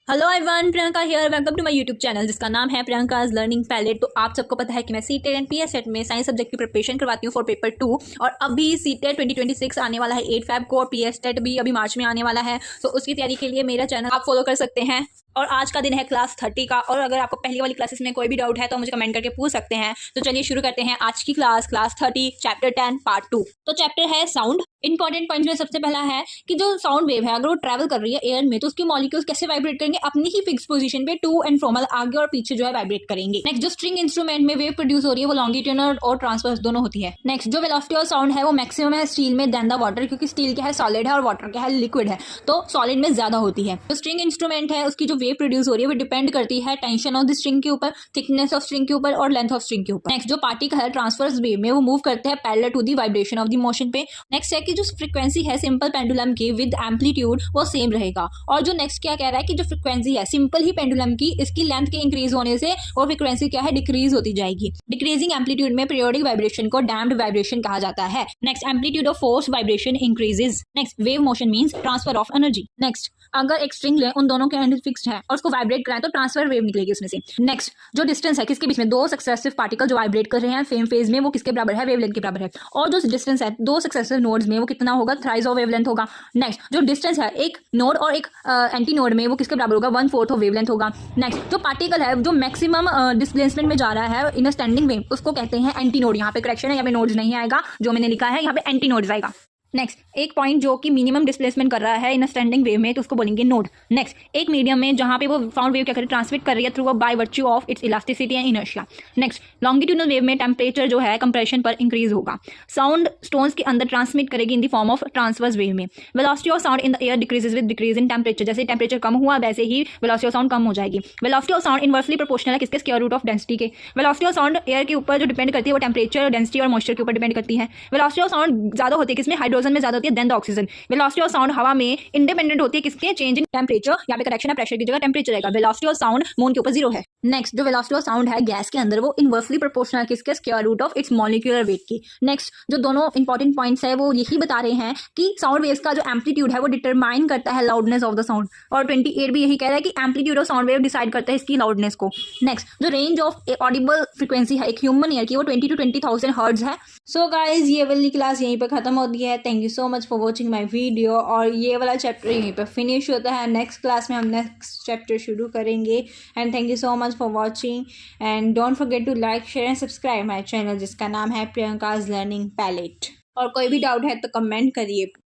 Hello everyone, Priyanka here. Welcome to my YouTube channel जिसका नाम है प्रियंकाज लर्निंग पैलेट। तो आप सबको पता है कि मैं सीटेट एंड पीएससेट में साइंस सब्जेक्ट की प्रिपरेशन करवाती हूँ फॉर पेपर 2। और अभी सीटेट 2026 आने वाला है 8 Feb को, और पीएससेट भी अभी मार्च में आने वाला है। तो उसकी तैयारी के लिए मेरा चैनल आप फॉलो कर सकते हैं। और आज का दिन है क्लास 30 का। और अगर आपको पहली वाली क्लासेस में कोई भी डाउट है तो मुझे कमेंट करके पूछ सकते हैं। तो चलिए शुरू करते हैं आज की क्लास 30 चैप्टर 10 पार्ट 2। तो चैप्टर है साउंड। इंपॉर्टेंट पॉइंट में सबसे पहला है कि जो साउंड वेव है अगर वो ट्रैवल कर रही है एयर में तो उसके मॉलिक्यूल्स कैसे वाइब्रेट करेंगे, अपनी ही फिक्स पोजीशन पे टू एंड फ्रो, मतलब आगे और पीछे जो है वाइब्रेट करेंगे। नेक्स्ट, जो स्ट्रिंग इंस्ट्रूमेंट में वेव प्रोड्यूस हो रही है वो लॉन्गिट्यूडनल और ट्रांसवर्स दोनों होती है। नेक्स्ट, जो वेलोसिटी ऑफ साउंड है वो मैक्सिमम है स्टील में देन द वाटर, क्योंकि स्टील क्या है सॉलिड है और वाटर क्या है लिक्विड है, तो सॉलिड में ज्यादा होती है। जो स्ट्रिंग इंस्ट्रूमेंट है उसकी जो वेव प्रोड्यूस हो रही है वो डिपेंड करती है टेंशन ऑफ द स्ट्रिंग के ऊपर, थिकनेस ऑफ स्ट्रिंग के ऊपर और लेंथ ऑफ स्ट्रिंग के ऊपर। नेक्स्ट, जो पार्टिकल है ट्रांसवर्स वेव में वो मूव करते हैं parallel to the vibration of the motion पे। नेक्स्ट है कि जो फ्रीक्वेंसी है सिंपल पेंडुलम की विद एम्पलीट्यूड वो सेम रहेगा। और जो नेक्स्ट क्या कह रहा है कि जो फ्रीक्वेंसी है सिंपल ही पेंडुलम की, इसकी लेंथ के इंक्रीज होने से और फ्रीक्वेंसी क्या है डिक्रीज होती जाएगी। डिक्रीजिंग एम्पलीट्यूड में पीरियोडिक वाइब्रेशन को डैम्प्ड वाइब्रेशन कहा जाता है। Next, amplitude of force vibration increases. Next, wave motion means transfer of energy. Next, अगर एक स्ट्रिंग ले उन दोनों के एंड फिक्स्ड है और उसको वाइब्रेट कराएं तो ट्रांसफर वेव निकलेगी उसमें से। नेक्स्ट, जो डिस्टेंस है किसके बीच में, दो सक्सेसिव पार्टिकल जो वाइब्रेट कर रहे हैं सेम फेज में, वो किसके बराबर है, वेवलेंथ के बराबर है। और जो डिस्टेंस है दो सक्सेसिव नोड्स में वो कितना होगा, थ्राइस ऑफ वेवलेंथ होगा। नेक्स्ट, जो डिस्टेंस है एक नोड और एक एंटी नोड में वो किसके बराबर होगा, 1/4 ऑफ वेवलेंथ होगा। नेक्स्ट, जो पार्टिकल है जो मैक्सिमम डिस्प्लेसमेंट में जा रहा है इन अ स्टैंडिंग वेव उसको कहते हैं एंटी नोड। यहाँ पे करेक्शन है, यहाँ पे नोड्स नहीं आएगा, जो मैंने लिखा है यहाँ पे एंटी नोड्स आएगा। नेक्स्ट, एक पॉइंट जो कि मिनिमम डिस्प्लेसमेंट कर रहा है इन स्टैंडिंग वेव में तो उसको बोलेंगे नोड। नेक्स्ट, एक मीडियम में जहां पे वो साउंड वेव क्या कर रही है, ट्रांसमिट कर रही है through a by virtue of its elasticity and inertia. Next, longitudinal wave में टेम्परेचर जो है कंप्रेशन पर इंक्रीज होगा। साउंड स्टोन्स के अंदर ट्रांसमिट करेगी in the form of transverse wave में। Velocity of sound in the air decreases with decrease in temperature. जैसे टेम्परेचर कम हुआ वैसे ही वेलोसिटी ऑफ साउंड कम हो जाएगी। Velocity of sound inversely proportional है किसके, स्क्वायर रूट ऑफ डेंसिटी के। वेलोसिटी ऑफ साउंड एयर के ऊपर जो डिपेंड करती है वो टेम्परेचर, डेंसिटी और मॉइस्चर के ऊपर डिपेंड करती है। वेलोसिटी ऑफ साउंड ज्यादा होती है किसमें, हाइड्रोजन में ज्यादा होती है than the oxygen. Velocity of sound हवा में इंडिपेंडेंट होती है किसके, चेंज इन टेम्परेचर। यहाँ पे करेक्शन है, प्रेशर की जगह टेम्परेचर आएगा। वेलोसिटी ऑफ साउंड मून के ऊपर 0 है। नेक्स्ट, जो वेलोसिटी ऑफ साउंड है गैस के अंदर वो इनवर्सली प्रोपोर्शनल किसके, square root of its molecular weight की। नेक्स्ट, जो दोनों इंपॉर्टेंट पॉइंट्स है वो यही बता रहे हैं कि साउंड वेव्स का जो एम्पलीट्यूड है वो डिटरमाइन करता है लाउडनेस ऑफ द साउंड। और 28 भी यही कह रहा है कि amplitude of sound wave decide करता है इसकी लाउडनेस को। नेक्स्ट, जो रेंज ऑफ ऑडिबल फ्रीक्वेंसी है एक ह्यूमन ईयर की वो 20 to 20,000 हर्ट्ज है। सो गाइज, ये वाली क्लास यहीं पर खत्म होती है। Thank you so much for watching my video. और ये वाला चैप्टर यहीं पर फिनिश होता है। नेक्स्ट क्लास में हम नेक्स्ट चैप्टर शुरू करेंगे। And thank you so much for watching and don't forget to like share and subscribe my channel जिसका नाम है प्रियंकाज लर्निंग पैलेट। और कोई भी डाउट है तो कमेंट करिए।